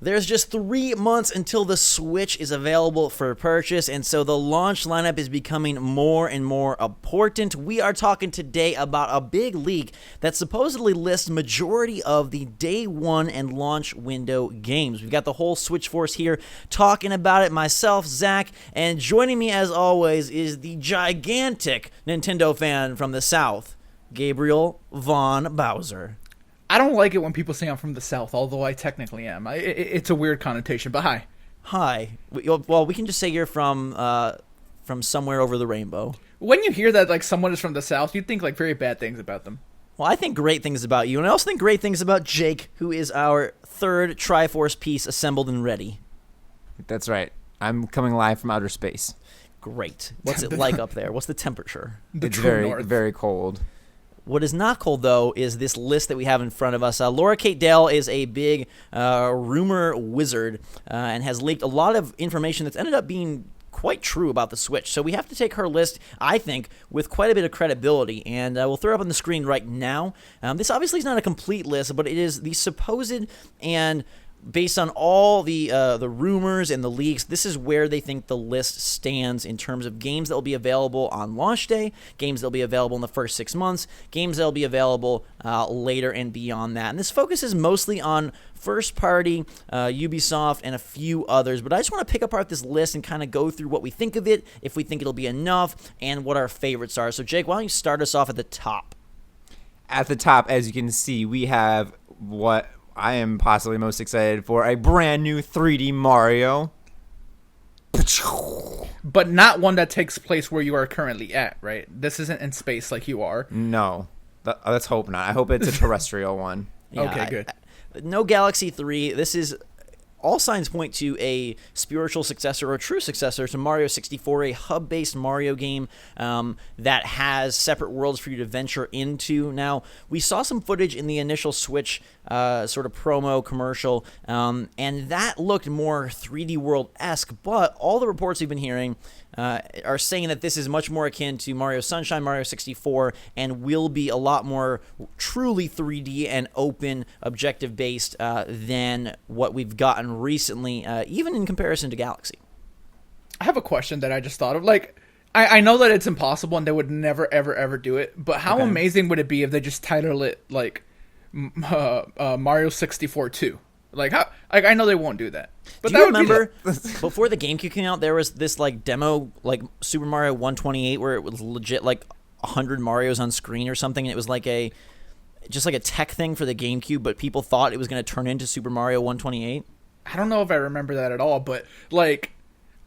There's just 3 months until the Switch is available for purchase, and so the launch lineup is becoming more and more important. We are talking today about a big leak that supposedly lists majority of the day one and launch window games. We've got the whole Switch Force here talking about it, myself, Zach, and joining me as always is the gigantic Nintendo fan from the South, Gabriel Von Bowser. I don't like it when people say I'm from the South, although I technically am. It's a weird connotation, but hi. Hi. Well, we can just say you're from somewhere over the rainbow. When you hear that like someone is from the South, you think like very bad things about them. Well, I think great things about you, and I also think great things about Jake, who is our third Triforce piece assembled and ready. That's right. I'm coming live from outer space. Great. What's it like up there? What's the temperature? It's very, very cold. What is not cold, though, is this list that we have in front of us. Laura Kate Dell is a big rumor wizard and has leaked a lot of information that's ended up being quite true about the Switch. So we have to take her list, I think, with quite a bit of credibility. And we'll throw it up on the screen right now. This obviously is not a complete list, but it is the supposed and based on all the rumors and the leaks, this is where they think the list stands in terms of games that will be available on launch day, games that will be available in the first 6 months, games that will be available later and beyond that. And this focuses mostly on first-party, Ubisoft, and a few others. But I just want to pick apart this list and kind of go through what we think of it, if we think it'll be enough, and what our favorites are. So, Jake, why don't you start us off at the top? At the top, as you can see, we have what I am possibly most excited for, a brand new 3D Mario. But not one that takes place where you are currently at, right? This isn't in space like you are. No. Let's hope not. I hope it's a terrestrial one. Yeah, okay, good. No Galaxy 3. This is... All signs point to a spiritual successor or a true successor to Mario 64, a hub-based Mario game that has separate worlds for you to venture into. Now, we saw some footage in the initial Switch sort of promo commercial, and that looked more 3D World-esque, but all the reports we've been hearing are saying that this is much more akin to Mario Sunshine, Mario 64, and will be a lot more truly 3D and open, objective-based than what we've gotten recently, even in comparison to Galaxy. I have a question that I just thought of. Like, I know that it's impossible and they would never, ever, ever do it, but how amazing would it be if they just title it, like, Mario 64 2? Like, how? Like, I know they won't do that. But do you remember before the GameCube came out, there was this like demo, like Super Mario 128, where it was legit like 100 Marios on screen or something, and it was like just like a tech thing for the GameCube, but people thought it was going to turn into Super Mario 128. I don't know if I remember that at all, but like,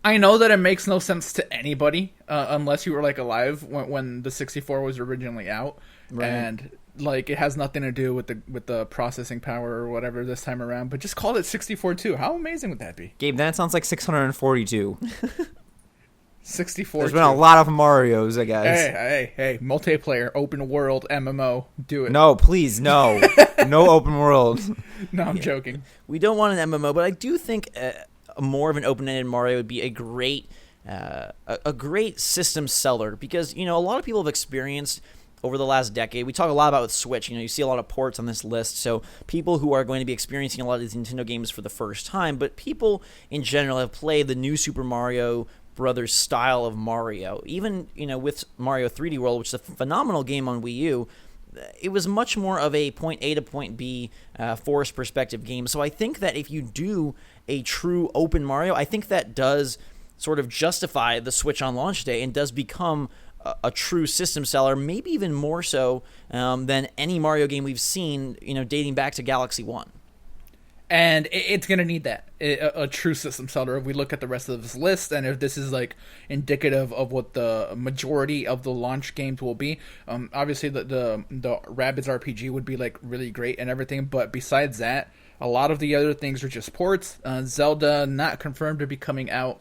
I know that it makes no sense to anybody unless you were like alive when the 64 was originally out, right. And like it has nothing to do with the processing power or whatever this time around. But just call it 64 too. How amazing would that be? Gabe, that sounds like 642. 64. There's been a lot of Marios, I guess. Hey! Multiplayer, open world, MMO, do it. No, please, no, no open world. No, I'm joking. We don't want an MMO, but I do think more of an open-ended Mario would be a great system seller, because a lot of people have experienced over the last decade. We talk a lot about with Switch. You see a lot of ports on this list, so people who are going to be experiencing a lot of these Nintendo games for the first time, but people in general have played the new Super Mario Brothers style of Mario. Even, with Mario 3D World, which is a phenomenal game on Wii U, it was much more of a point A to point B forced perspective game. So I think that if you do a true open Mario, I think that does sort of justify the Switch on launch day and does become a true system seller, maybe even more so than any Mario game we've seen, dating back to Galaxy 1. And it's going to need that, a true system seller, if we look at the rest of this list, and if this is like indicative of what the majority of the launch games will be. Obviously, the Rabbids RPG would be like really great and everything, but besides that, a lot of the other things are just ports. Zelda, not confirmed to be coming out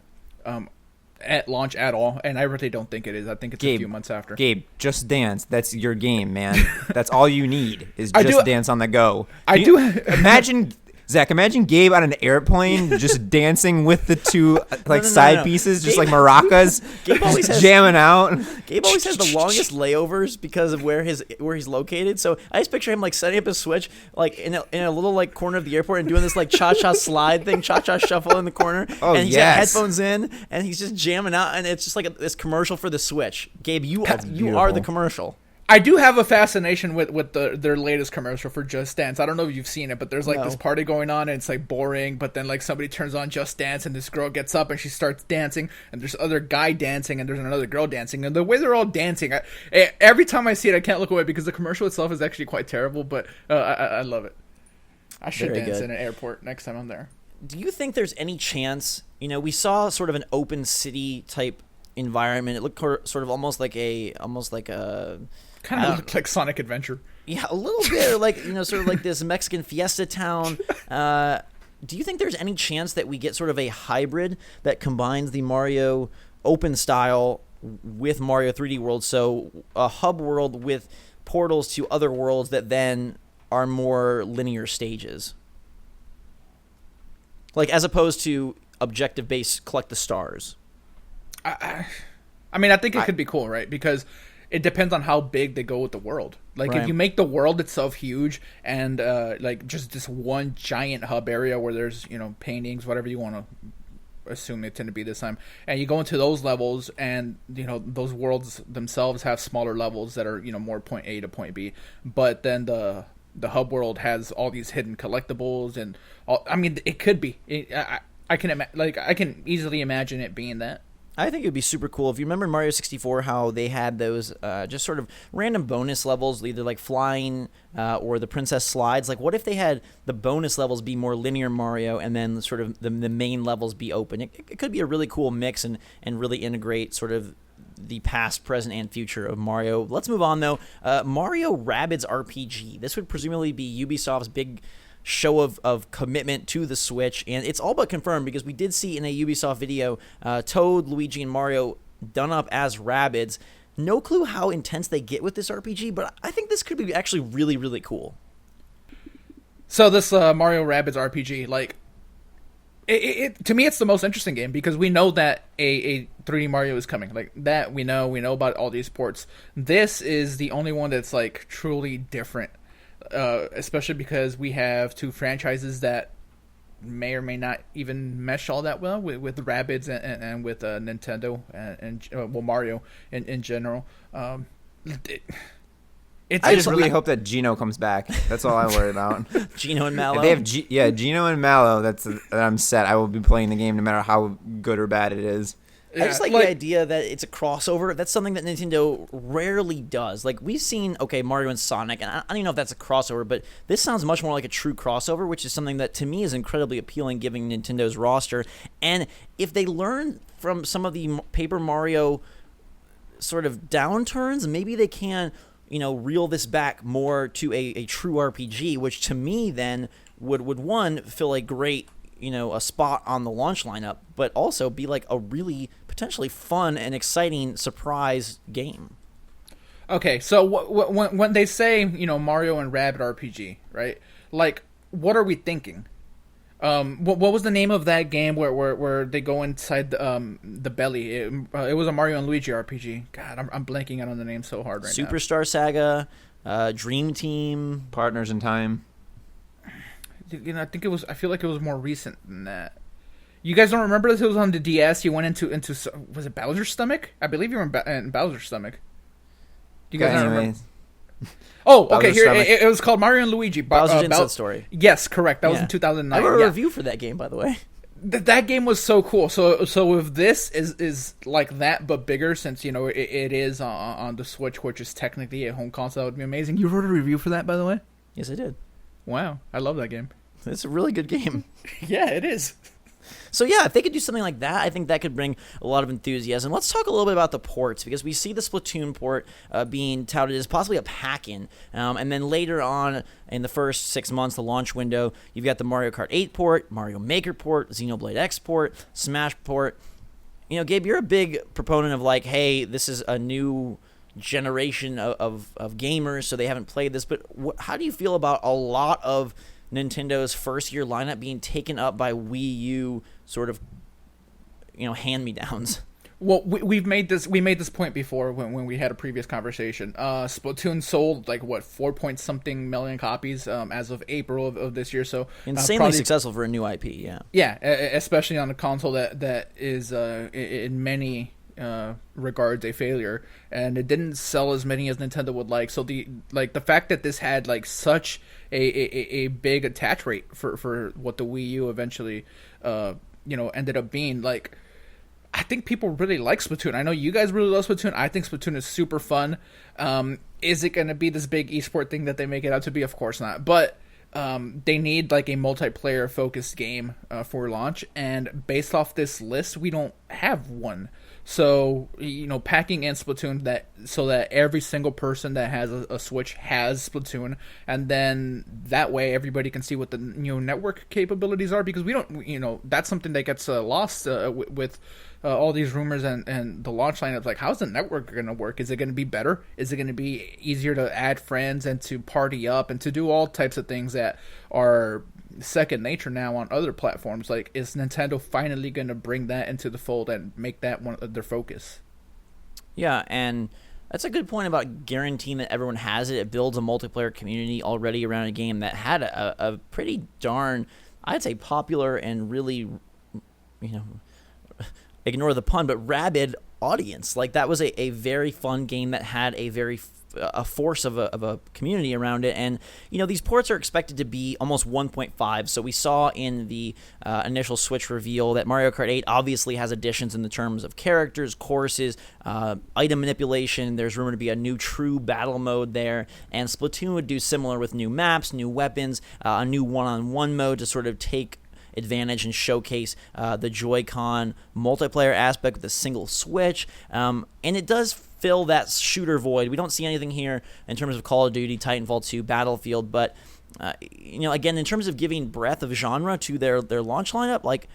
at launch at all, and I really don't think it is. I think it's a few months after. Gabe, Just Dance. That's your game, man. That's all you need is Just Dance on the go. Imagine Zach, imagine Gabe on an airplane just dancing with the two No. pieces, just Gabe- like maracas, Gabe always just has- jamming out. Gabe always has the longest layovers because of where he's located. So I just picture him like setting up his Switch like in a little like corner of the airport and doing this like cha-cha slide thing, cha-cha shuffle in the corner. Oh, and he's yes. got headphones in and he's just jamming out, and it's just like this commercial for the Switch. Gabe, you are the beautiful. commercial. I do have a fascination with their latest commercial for Just Dance. I don't know if you've seen it, but there's like No. this party going on and it's like boring, but then like somebody turns on Just Dance and this girl gets up and she starts dancing, and there's other guy dancing and there's another girl dancing, and the way they're all dancing, every time I see it I can't look away because the commercial itself is actually quite terrible, but I love it. I should Very dance good. in an airport next time I'm there. Do you think there's any chance, we saw sort of an open city type environment. It looked sort of almost like a Kind of looked like Sonic Adventure. yeah, a little bit like, sort of like this Mexican fiesta town. Do you think there's any chance that we get sort of a hybrid that combines the Mario open style with Mario 3D World? So a hub world with portals to other worlds that then are more linear stages. Like as opposed to objective based collect the stars. I mean, I think it could be cool, right? Because it depends on how big they go with the world. Like, Right. if you make the world itself huge and, like, just this one giant hub area where there's, paintings, whatever you want to assume they tend to be this time, and you go into those levels and, those worlds themselves have smaller levels that are, more point A to point B. But then the hub world has all these hidden collectibles and all. I mean, it could be. I can easily imagine it being that. I think it would be super cool. If you remember Mario 64, how they had those just sort of random bonus levels, either like flying or the princess slides. Like, what if they had the bonus levels be more linear Mario and then sort of the main levels be open? It could be a really cool mix and really integrate sort of the past, present, and future of Mario. Let's move on, though. Mario Rabbids RPG. This would presumably be Ubisoft's big show of commitment to the Switch, and it's all but confirmed because we did see in a Ubisoft video Toad, Luigi, and Mario done up as Rabbids. No clue how intense they get with this RPG, but I think this could be actually really, really cool. So this Mario Rabbids RPG, like, it to me, it's the most interesting game because we know that a 3D Mario is coming. Like, that we know about all these ports. This is the only one that's like truly different. Especially because we have two franchises that may or may not even mesh all that well with Rabbids and with Nintendo and Mario in general. I just really hope that Gino comes back. That's all I worry about. Gino and Mallow. If they have Gino and Mallow, I'm set. I will be playing the game no matter how good or bad it is. I just like the idea that it's a crossover. That's something that Nintendo rarely does. Like, we've seen, Mario and Sonic, and I don't even know if that's a crossover, but this sounds much more like a true crossover, which is something that, to me, is incredibly appealing given Nintendo's roster. And if they learn from some of the Paper Mario sort of downturns, maybe they can, reel this back more to a true RPG, which, to me, then, would one, fill a great a spot on the launch lineup, but also be like a really potentially fun and exciting surprise game. Okay, so when they say Mario and Rabbids RPG, right? Like, what are we thinking? What was the name of that game where they go inside the belly? It was a Mario and Luigi RPG. God, I'm blanking out on the name so hard right now. Superstar Saga, Dream Team, Partners in Time. I think it was. I feel like it was more recent than that. You guys don't remember this? It was on the DS. You went into was it Bowser's Stomach? I believe you were in Bowser's Stomach. Do you guys not remember? Oh, okay. Here it was called Mario and Luigi. Bowser's Inside Story. Yes, correct. That was in 2009. I wrote a review for that game, by the way. That game was so cool. So if this is like that but bigger, since it is on the Switch, which is technically a home console, that would be amazing. You wrote a review for that, by the way? Yes, I did. Wow, I love that game. It's a really good game. Yeah, it is. So yeah, if they could do something like that, I think that could bring a lot of enthusiasm. Let's talk a little bit about the ports, because we see the Splatoon port being touted as possibly a pack-in. And then later on in the first 6 months, the launch window, you've got the Mario Kart 8 port, Mario Maker port, Xenoblade X port, Smash port. Gabe, you're a big proponent of like, hey, this is a new generation of gamers, so they haven't played this. But how do you feel about a lot of Nintendo's first year lineup being taken up by Wii U sort of, hand-me-downs. Well, we made this point before when we had a previous conversation. Splatoon sold 4 point something million copies as of April of this year. So insanely successful for a new IP. Yeah, especially on a console that is in many regards a failure, and it didn't sell as many as Nintendo would like. So the fact that this had such a big attach rate for what the Wii U eventually ended up being I think people really like Splatoon. I know you guys really love Splatoon. I think Splatoon is super fun. Is it going to be this big esport thing that they make it out to be? Of course not. But they need a multiplayer-focused game for launch. And based off this list, we don't have one. So, packing in Splatoon so that every single person that has a Switch has Splatoon, and then that way everybody can see what the network capabilities are, because we don't, that's something that gets lost with all these rumors and the launch lineups. How's the network going to work? Is it going to be better? Is it going to be easier to add friends and to party up and to do all types of things that are second nature now on other platforms? Is Nintendo finally going to bring that into the fold and make that one of their focus? Yeah, and that's a good point about guaranteeing that everyone has it. It builds a multiplayer community already around a game that had a pretty darn, I'd say, popular and really, ignore the pun, but rabid audience. That was a very fun game that had a force of a community around it. And these ports are expected to be almost 1.5. So we saw in the initial Switch reveal that Mario Kart 8 obviously has additions in the terms of characters, courses, item manipulation. There's rumored to be a new true battle mode there, and Splatoon would do similar with new maps, new weapons, a new one-on-one mode to sort of take advantage and showcase the Joy-Con multiplayer aspect with a single Switch. And it does fill that shooter void. We don't see anything here in terms of Call of Duty, Titanfall 2, Battlefield, but again, in terms of giving breadth of genre to their launch lineup,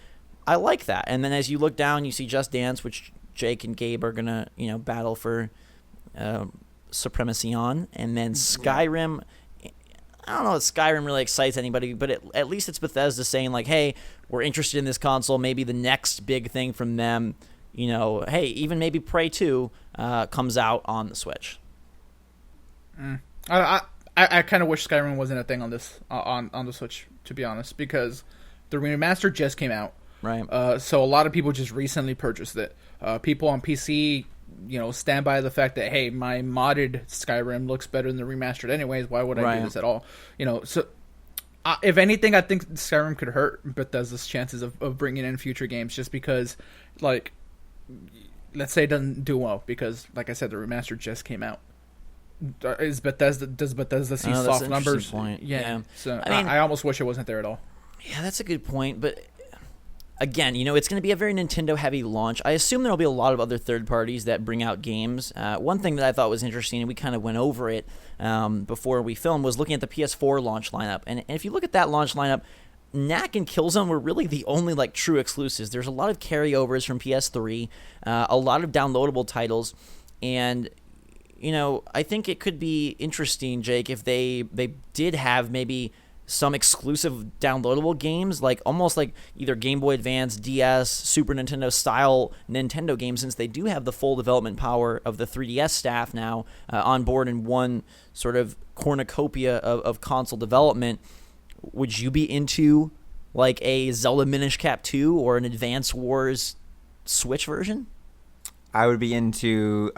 I like that. And then as you look down, you see Just Dance, which Jake and Gabe are gonna battle for supremacy on, and then Skyrim. I don't know if Skyrim really excites anybody, but at least it's Bethesda saying hey, we're interested in this console. Maybe the next big thing from them, hey, even maybe Prey 2 comes out on the Switch. I kind of wish Skyrim wasn't a thing on this on the Switch, to be honest, because the remaster just came out. Right. So a lot of people just recently purchased it. People on PC, stand by the fact that, hey, my modded Skyrim looks better than the remastered anyways. Why would I do this at all? So if anything, I think Skyrim could hurt Bethesda's chances of bringing in future games, just because, let's say it doesn't do well, because, like I said, the remaster just came out. Does Bethesda see soft numbers? Point. Yeah. So I almost wish it wasn't there at all. Yeah, that's a good point, but again, it's going to be a very Nintendo-heavy launch. I assume there will be a lot of other third parties that bring out games. One thing that I thought was interesting, and we kind of went over it before we filmed, was looking at the PS4 launch lineup. And if you look at that launch lineup, Knack and Killzone were really the only true exclusives. There's a lot of carryovers from PS3, a lot of downloadable titles, and I think it could be interesting, Jake, if they did have maybe some exclusive downloadable games, almost either Game Boy Advance, DS, Super Nintendo style Nintendo games, since they do have the full development power of the 3DS staff now on board in one sort of cornucopia of console development. Would you be into a Zelda Minish Cap 2 or an Advance Wars Switch version? I would be into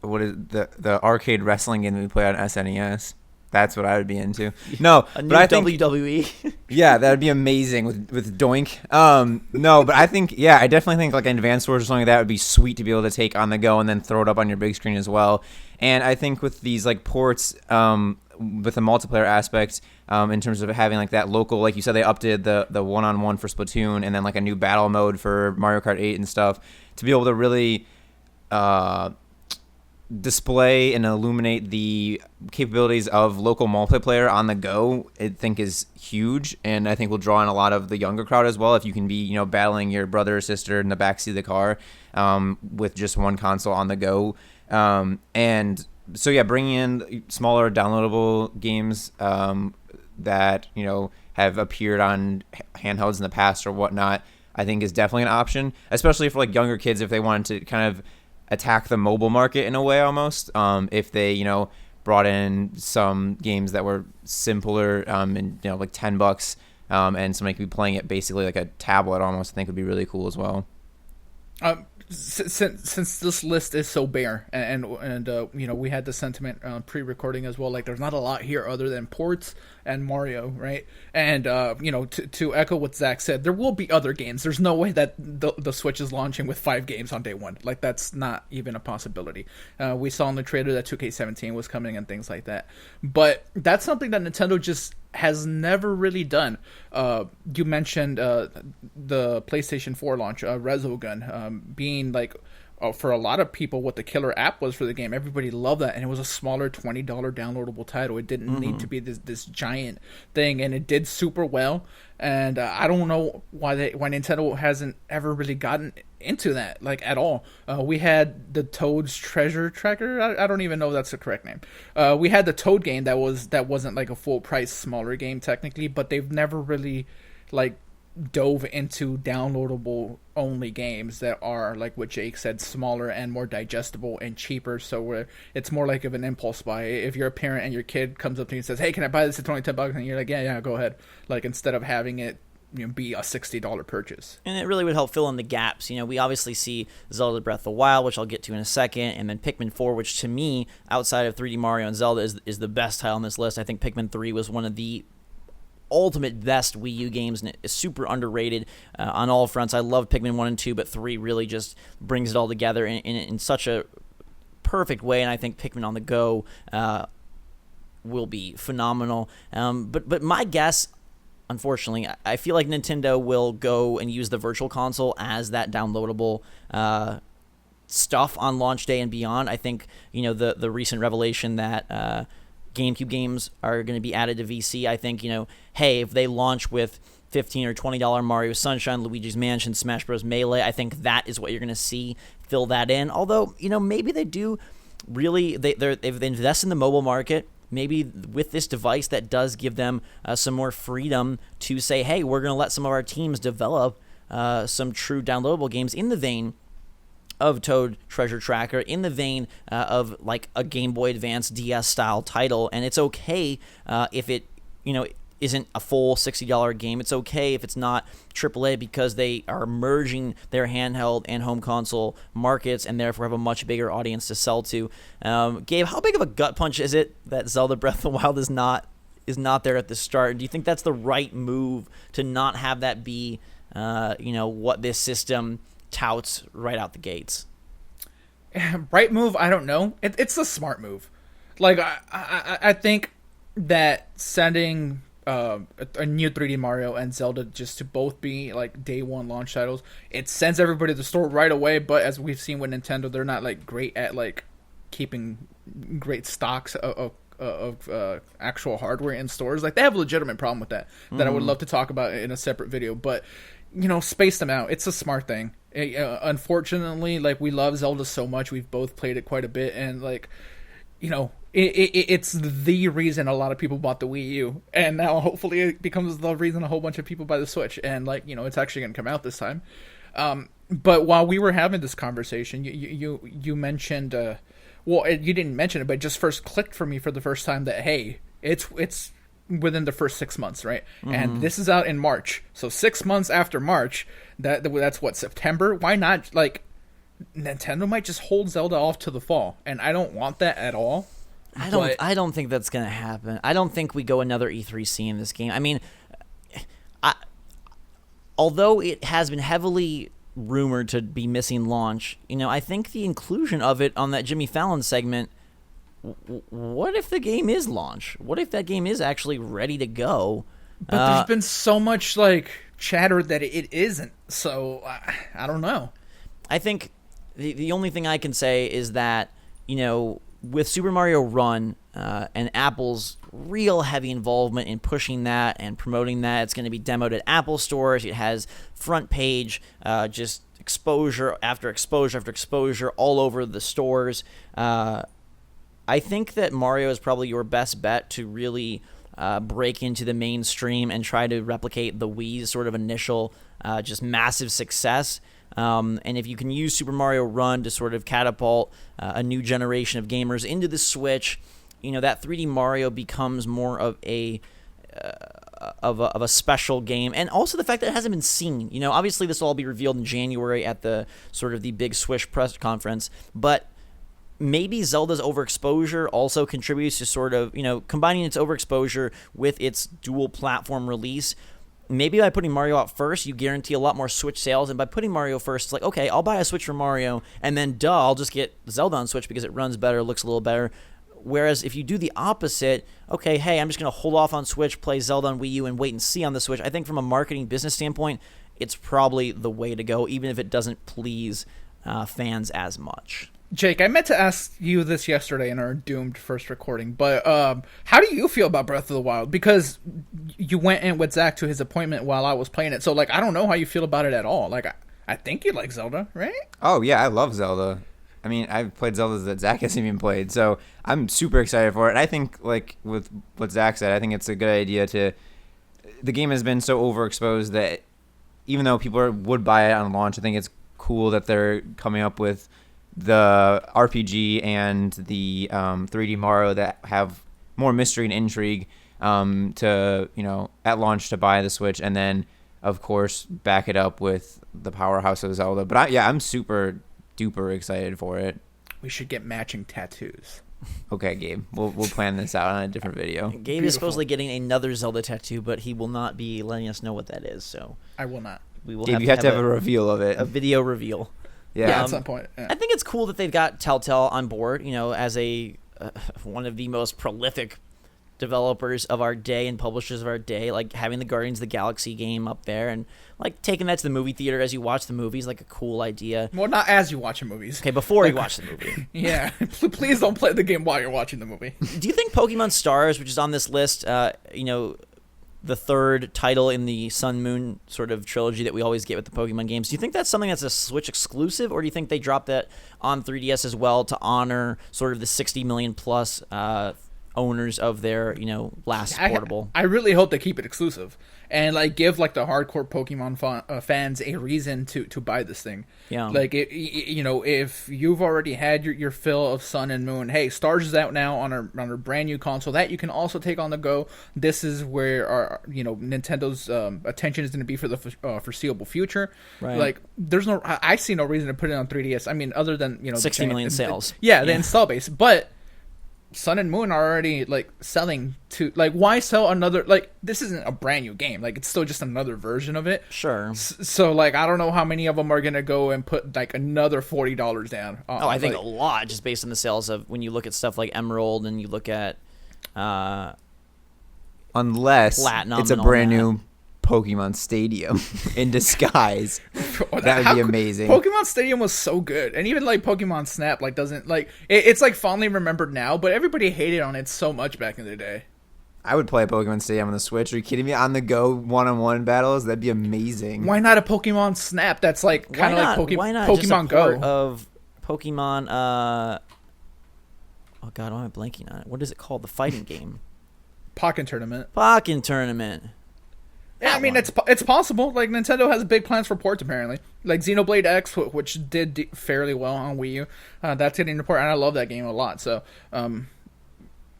what is the arcade wrestling game that we play on SNES. That's what I would be into. No, but I think WWE. Yeah, that would be amazing with Doink. No, but I think I definitely think an Advanced Wars or something like that would be sweet to be able to take on the go and then throw it up on your big screen as well. And I think with these ports, with the multiplayer aspect, in terms of having that local, like you said, they updated the one-on-one for Splatoon, and then a new battle mode for Mario Kart 8 and stuff, to be able to really display and illuminate the capabilities of local multiplayer on the go, I think is huge, and I think will draw in a lot of the younger crowd as well. If you can be, battling your brother or sister in the backseat of the car with just one console on the go, and so bringing in smaller downloadable games that have appeared on handhelds in the past or whatnot, I think is definitely an option, especially for like younger kids if they wanted to kind of attack the mobile market in a way almost. If they brought in some games that were simpler and like $10, and somebody could be playing it basically like a tablet almost, I think would be really cool as well. Since this list is so bare, and we had the sentiment pre-recording as well, like there's not a lot here other than ports and Mario, right? And to echo what Zach said, there will be other games. There's no way that the Switch is launching with 5 games on day one. Like that's not even a possibility. We saw in the trailer that 2K17 was coming and things like that, but that's something that Nintendo just has never really done. You mentioned the PlayStation 4 launch, Resogun, being like for a lot of people what the killer app was for the game. Everybody loved that, and it was a smaller $20 downloadable title. It didn't need to be this giant thing, and it did super well. And I don't know why Nintendo hasn't ever really gotten into that like at all. We had the Toad's Treasure Tracker. I don't even know if that's the correct name. We had the Toad game that wasn't like a full price smaller game technically, but they've never really like dove into downloadable only games that are, like what Jake said, smaller and more digestible and cheaper. So where it's more like of an impulse buy. If you're a parent and your kid comes up to you and says, "Hey, can I buy this? It's only $10," and you're like, "Yeah, go ahead." Like instead of having it be a $60 purchase. And it really would help fill in the gaps. We obviously see Zelda Breath of the Wild, which I'll get to in a second, and then Pikmin 4, which to me, outside of 3D Mario and Zelda, is the best title on this list. I think Pikmin 3 was one of the ultimate best Wii U games, and it's super underrated on all fronts. I love Pikmin 1 and 2, but 3 really just brings it all together in such a perfect way, and I think Pikmin on the Go will be phenomenal. But my guess, unfortunately, I feel like Nintendo will go and use the Virtual Console as that downloadable stuff on launch day and beyond. I think the recent revelation that GameCube games are going to be added to VC. I think, hey, if they launch with $15 or $20 Mario Sunshine, Luigi's Mansion, Smash Bros. Melee, I think that is what you're going to see fill that in. Although, maybe they do really, they invest in the mobile market. Maybe with this device that does give them some more freedom to say, hey, we're going to let some of our teams develop some true downloadable games in the vein of Toad Treasure Tracker, in the vein of like a Game Boy Advance DS style title. And it's okay if it isn't a full $60 game. It's okay if it's not AAA, because they are merging their handheld and home console markets and therefore have a much bigger audience to sell to. Gabe, how big of a gut punch is it that Zelda Breath of the Wild is not there at the start? Do you think that's the right move to not have that be what this system touts right out the gates? Right move? I don't know. It's a smart move. Like I think that sending a new 3D Mario and Zelda just to both be like day one launch titles, it sends everybody to the store right away. But as we've seen with Nintendo, they're not like great at like keeping great stocks of actual hardware in stores. Like they have a legitimate problem with that I would love to talk about in a separate video. But space them out. It's a smart thing. Unfortunately, like we love Zelda so much, we've both played it quite a bit, and like it's the reason a lot of people bought the Wii U, and now hopefully it becomes the reason a whole bunch of people buy the Switch, and like it's actually going to come out this time. But while we were having this conversation, you mentioned you didn't mention it, but it just first clicked for me for the first time that hey, it's within the first 6 months, right? Mm-hmm. And this is out in March, so 6 months after March, that's what, September? Why not? Like Nintendo might just hold Zelda off to the fall, and I don't want that at all. I don't think that's gonna happen. I don't think we go another E3 seeing this game. I mean, although it has been heavily rumored to be missing launch, I think the inclusion of it on that Jimmy Fallon segment. What if the game is launch? What if that game is actually ready to go? But there's been so much like chatter that it isn't. So I don't know. I think the only thing I can say is that with Super Mario Run and Apple's real heavy involvement in pushing that and promoting that, it's going to be demoed at Apple stores. It has front page just exposure after exposure after exposure all over the stores. I think that Mario is probably your best bet to really break into the mainstream and try to replicate the Wii's sort of initial just massive success. And if you can use Super Mario Run to sort of catapult a new generation of gamers into the Switch, that 3D Mario becomes more of a special game. And also the fact that it hasn't been seen. Obviously this will all be revealed in January at the sort of the big Swish press conference, but maybe Zelda's overexposure also contributes to sort of, combining its overexposure with its dual platform release. Maybe by putting Mario out first, you guarantee a lot more Switch sales. And by putting Mario first, it's like, okay, I'll buy a Switch for Mario, and then I'll just get Zelda on Switch because it runs better, looks a little better. Whereas if you do the opposite, okay, hey, I'm just going to hold off on Switch, play Zelda on Wii U, and wait and see on the Switch. I think from a marketing business standpoint, it's probably the way to go, even if it doesn't please fans as much. Jake, I meant to ask you this yesterday in our doomed first recording, but how do you feel about Breath of the Wild? Because you went in with Zach to his appointment while I was playing it, so I don't know how you feel about it at all. I think you like Zelda, right? Oh yeah, I love Zelda. I mean, I've played Zeldas that Zach hasn't even played, so I'm super excited for it. And I think, with what Zach said, I think it's a good idea to. The game has been so overexposed that even though people would buy it on launch, I think it's cool that they're coming up with the RPG and the 3D Mario that have more mystery and intrigue to, at launch to buy the Switch, and then, of course, back it up with the powerhouse of Zelda. But I'm super duper excited for it. We should get matching tattoos. Okay, Gabe, we'll plan this out on a different video. Gabe is supposedly getting another Zelda tattoo, but he will not be letting us know what that is. So I will not. We will. Gabe, you have to have a reveal of it. A video reveal. Yeah, at some point. Yeah. I think it's cool that they've got Telltale on board, as a one of the most prolific developers of our day and publishers of our day, having the Guardians of the Galaxy game up there and taking that to the movie theater as you watch the movies, a cool idea. Well, not as you watch the movies. Okay, before you watch the movie. Yeah, please don't play the game while you're watching the movie. Do you think Pokemon Stars, which is on this list, the third title in the Sun Moon sort of trilogy that we always get with the Pokemon games, do you think that's something that's a Switch exclusive, or do you think they dropped that on 3DS as well to honor sort of the 60 million plus owners of their last portable? I really hope they keep it exclusive and give the hardcore Pokemon fans a reason to buy this thing. Yeah, if you've already had your fill of Sun and Moon, hey, Stars is out now on our brand new console that you can also take on the go. This is where our Nintendo's attention is going to be for the foreseeable future. Right. I see no reason to put it on 3DS. I mean, other than 60 million sales. The install base, but Sun and Moon are already selling to why sell another this isn't a brand new game, it's still just another version of it. Sure. So I don't know how many of them are gonna go and put another $40 down. I think a lot, just based on the sales of when you look at stuff like Emerald and you look at unless Platinum, it's a brand new Pokemon Stadium in disguise. That would be amazing. Pokemon Stadium was so good, and even Pokemon Snap doesn't it's fondly remembered now, but everybody hated on it so much back in the day. I would play Pokemon Stadium on the Switch. Are you kidding me? On the go one-on-one battles, that'd be amazing. Why not a Pokemon Snap? That's kind of why not Pokemon just a Go port of Pokemon. Oh God, why am I blanking on it? What is it called? The fighting game. Pokken Tournament. Yeah, I mean, it's possible. Nintendo has big plans for ports, apparently. Xenoblade X, which did fairly well on Wii U. That's getting a port, and I love that game a lot. So,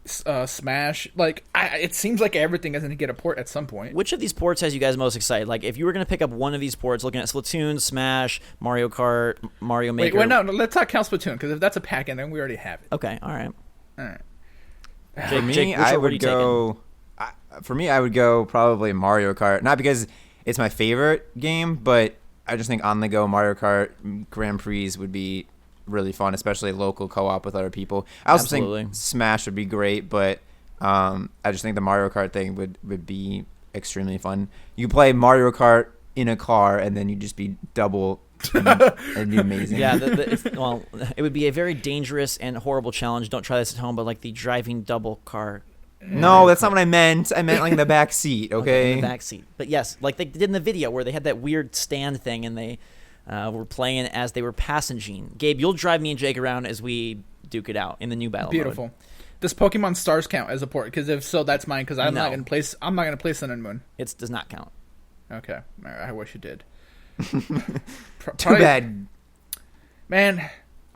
Smash, it seems like everything is going to get a port at some point. Which of these ports has you guys most excited? If you were going to pick up one of these ports, looking at Splatoon, Smash, Mario Kart, Mario Maker. Wait, no, let's not count Splatoon, because if that's a pack-in, then we already have it. Okay, all right. Jake, I would go... For me, I would go probably Mario Kart. Not because it's my favorite game, but I just think on-the-go Mario Kart Grand Prix would be really fun, especially local co-op with other people. I also think Smash would be great, but I just think the Mario Kart thing would be extremely fun. You could play Mario Kart in a car, and then you'd just be double... It'd be amazing. Yeah, it would be a very dangerous and horrible challenge. Don't try this at home, but the driving double car... No, that's not what I meant. I meant in the back seat, okay? In the back seat. But yes, they did in the video where they had that weird stand thing and they were playing as they were passenging. Gabe, you'll drive me and Jake around as we duke it out in the new battle Beautiful. mode. Does Pokemon Stars count as a port? Because if so, that's mine. Because I'm No. not gonna play. I'm not gonna play Sun and Moon. It does not count. Okay, all right, I wish it did. Too bad. Man.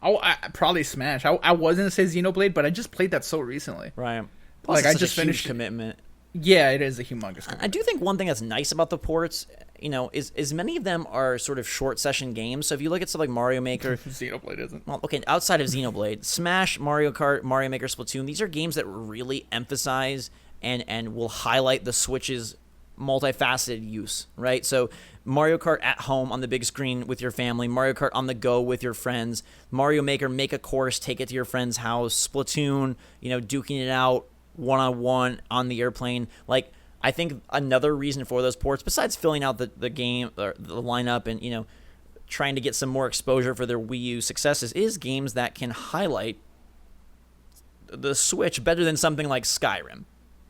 I probably Smash. I was gonna say Xenoblade, but I just played that so recently. Right. Plus, Like, it's I such just a huge finished- commitment. Yeah, it is a humongous. I do think one thing that's nice about the ports, is many of them are sort of short session games. So if you look at stuff like Mario Maker, Xenoblade isn't. well, okay, outside of Xenoblade, Smash, Mario Kart, Mario Maker, Splatoon, these are games that really emphasize and will highlight the Switch's multifaceted use, right? So Mario Kart at home on the big screen with your family, Mario Kart on the go with your friends, Mario Maker, make a course, take it to your friend's house, Splatoon, duking it out one-on-one on the airplane. Like, I think another reason for those ports, besides filling out the game or the lineup and trying to get some more exposure for their Wii U successes, is games that can highlight the Switch better than something like Skyrim,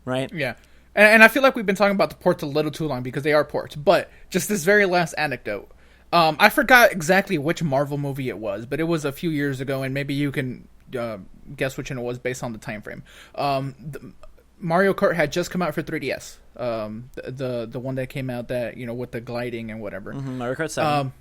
right? Yeah. And I feel like we've been talking about the ports a little too long because they are ports. But just this very last anecdote. I forgot exactly which Marvel movie it was, but it was a few years ago, and maybe you can guess which one it was based on the time frame. Mario Kart had just come out for 3DS. The one that came out that, with the gliding and whatever. Mario Kart 7.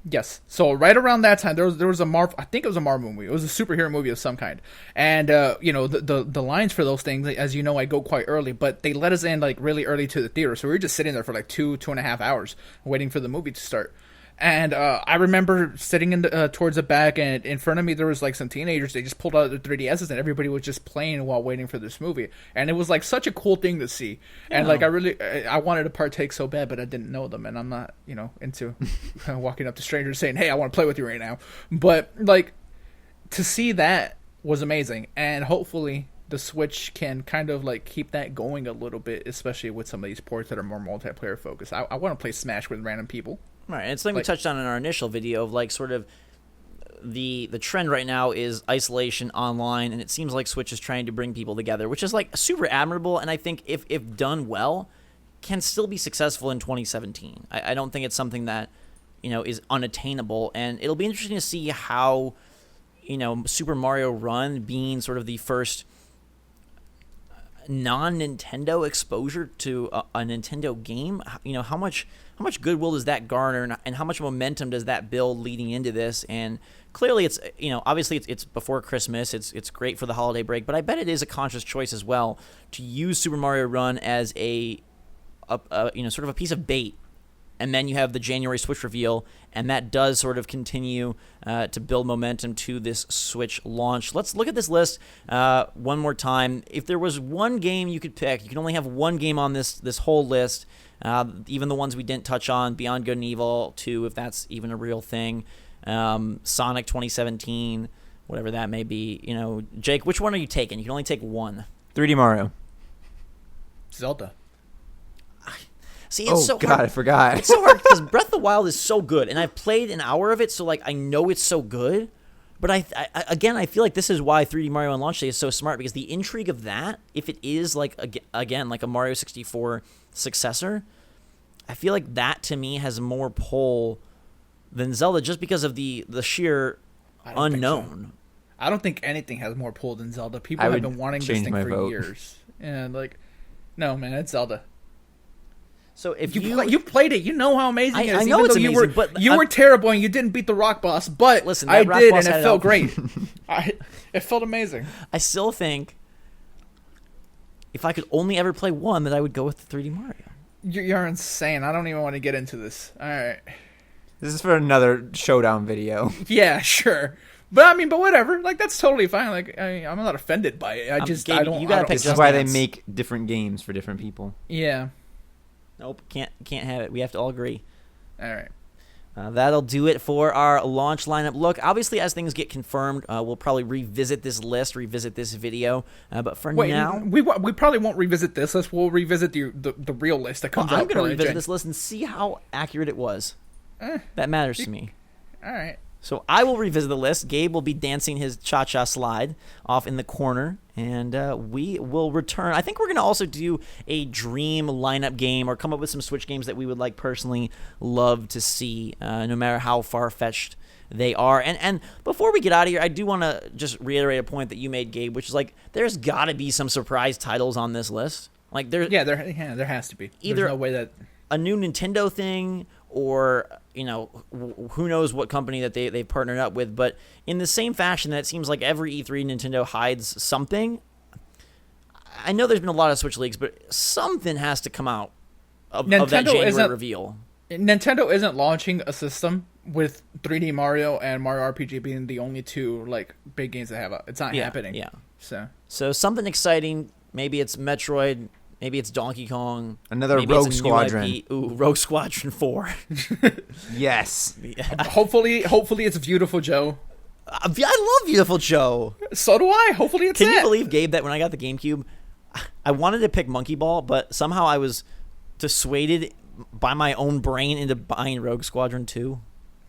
Yes. So right around that time, there was a Marvel. I think it was a Marvel movie. It was a superhero movie of some kind. And the lines for those things, as you know, I go quite early, but they let us in like really early to the theater, so we were just sitting there for like 2.5 hours waiting for the movie to start. And I remember sitting in towards the back, and in front of me there was like some teenagers. They just pulled out their 3DSs, and everybody was just playing while waiting for this movie. And it was like such a cool thing to see. And like I wanted to partake so bad, but I didn't know them, and I'm not into walking up to strangers saying, "Hey, I want to play with you right now." But like to see that was amazing, and hopefully the Switch can kind of like keep that going a little bit, especially with some of these ports that are more multiplayer focused. I want to play Smash with random people. Right, and it's something we touched on in our initial video of like sort of the trend right now is isolation online, and it seems like Switch is trying to bring people together, which is like super admirable, and I think if done well, can still be successful in 2017. I don't think it's something that is unattainable, and it'll be interesting to see how Super Mario Run being sort of the first non-Nintendo exposure to a Nintendo game, how much goodwill does that garner, and how much momentum does that build leading into this? And clearly it's obviously it's before Christmas, it's great for the holiday break, but I bet it is a conscious choice as well to use Super Mario Run as a sort of a piece of bait. And then you have the January Switch reveal, and that does sort of continue to build momentum to this Switch launch. Let's look at this list one more time. If there was one game you could pick, you can only have one game on this whole list, even the ones we didn't touch on, Beyond Good and Evil 2, if that's even a real thing, Sonic 2017, whatever that may be. Jake, which one are you taking? You can only take one. 3D Mario. Zelda. See, it's so God, hard. I forgot. It's so hard because Breath of the Wild is so good, and I've played an hour of it, so like I know it's so good. But I feel like this is why 3D Mario on launch day is so smart, because the intrigue of that, if it is like again like a Mario 64 successor, I feel like that to me has more pull than Zelda, just because of the sheer unknown. I don't think anything has more pull than Zelda. People I have would been wanting this change thing my for vote. years, and like, no man, it's Zelda. So if You played it, you know how amazing it is. I know even it's though amazing, but you were terrible and you didn't beat the rock boss. But Listen, I that rock did, boss and had it it felt all. great. It felt amazing. I still think if I could only ever play one, that I would go with the 3D Mario. You're insane. I don't even want to get into this. All right. This is for another showdown video. Yeah, sure. But but whatever. Like that's totally fine. Like I'm not offended by it. Gabe, I don't. you gotta I don't- pick This Just is why Dance. they make different games for different people. Yeah. Nope, can't have it. We have to all agree. All right. That'll do it for our launch lineup. Look, obviously, as things get confirmed, we'll probably revisit this list, revisit this video. But for Wait, now, we probably won't revisit this list. We'll revisit the real list that comes out. I'm going to current revisit gen. this list and see how accurate it was. That matters to me. All right. So I will revisit the list. Gabe will be dancing his cha-cha slide off in the corner, and we will return. I think we're going to also do a dream lineup game or come up with some Switch games that we would personally love to see, no matter how far-fetched they are. And before we get out of here, I do want to just reiterate a point that you made, Gabe, which is there's got to be some surprise titles on this list. There has to be. Either There's no way that a new Nintendo thing or who knows what company that they've partnered up with, but in the same fashion that it seems like every E3 Nintendo hides something. I know there's been a lot of Switch leaks, but something has to come out of that January reveal. Nintendo isn't launching a system with 3D Mario and Mario RPG being the only two big games that have it. It's not happening. Yeah. So something exciting. Maybe it's Metroid. Maybe it's Donkey Kong. Another Maybe Rogue it's a Squadron. New IP. Ooh, Rogue Squadron 4. Yes. Hopefully it's Beautiful Joe. I love Beautiful Joe. So do I. Hopefully it's Can you believe, Gabe, that when I got the GameCube, I wanted to pick Monkey Ball, but somehow I was dissuaded by my own brain into buying Rogue Squadron 2?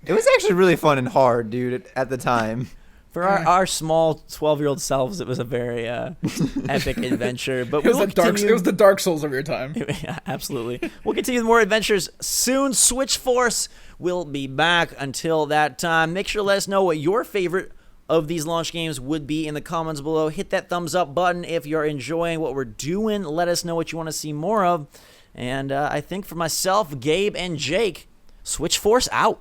It was actually really fun and hard, dude, at the time. For our small 12-year-old selves, it was a very epic adventure. But it was the Dark Souls of your time. Yeah, absolutely. We'll continue with more adventures soon. Switch Force will be back. Until that time, make sure to let us know what your favorite of these launch games would be in the comments below. Hit that thumbs up button if you're enjoying what we're doing. Let us know what you want to see more of. And I think for myself, Gabe, and Jake, Switch Force out.